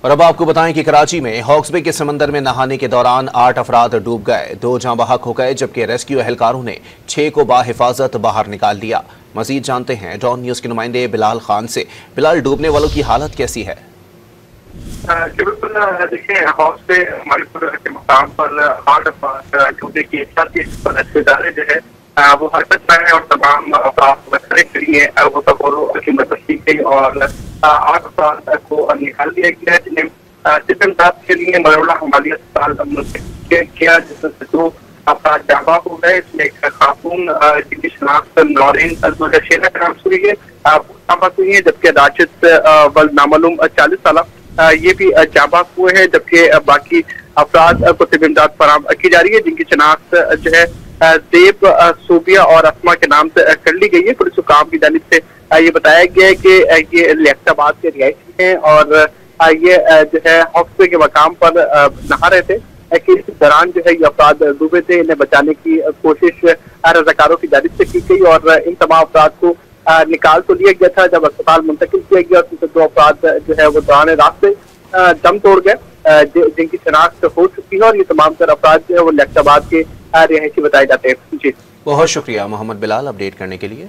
और अब आपको बताएं कि कराची में हॉक्स बे के समंदर में नहाने के दौरान 8 अफराद डूब गए, 2 जाँ बहक हो गए, जबकि रेस्क्यू एहलकारों ने 6 को बाहिफाजत बाहर निकाल लिया। मजीद जानते हैं डॉन न्यूज के नुमाइंदे बिलाल खान से। बिलाल, डूबने वालों की हालत कैसी है? बिल्कुल, देखिए हॉक्स बे हमारे के मकाम पर 8 अफराद डूबने की रिश्तेदारें जो है वो हरकत में है और तमाम अफराद बचने के लिए वो तबोरो की मदद की गई और 8 अफराद को निकाल दिया गया, जिन्हें सिर्फ इमदाद के लिए मरोड़ा हमारी अस्पताल मुंतकिल किया, जिसमें से 2 अफराद जाबा हो गए। इसमें एक खातून जिनकी शनाख्त नौरीन शेरा के नाम से हुई है, हुई है, जबकि राशिद वल नामालूम 40 साल ये भी जाबा हुए हैं, जबकि बाकी अफराद को सिर्फ इमदाद फराहम की जा रही है, जिनकी शनाख्त जो है देव, सूबिया और असमा के नाम से कर ली गई है। पुलिस हुकाम की जानिब से ये बताया गया है कि ये लियाकताबाद के रिहायशी हैं और ये जो है हॉक्स बे के मकाम पर नहा रहे थे कि इस दौरान जो है ये अफराद डूबे थे। इन्हें बचाने की कोशिश रज़ाकारों की जानिब से की गई और इन तमाम अफराद को निकाल तो लिया गया था। जब अस्पताल मुंतकिल किया गया तो 2 अफराद जो है वो दौरान रास्ते दम तोड़ गए, जिनकी शनाख्त हो चुकी है और ये तमाम तर अफराद जो है वो लियाकताबाद के रिहायशी बताए जाते हैं। जी, बहुत शुक्रिया मोहम्मद बिलाल अपडेट करने के लिए।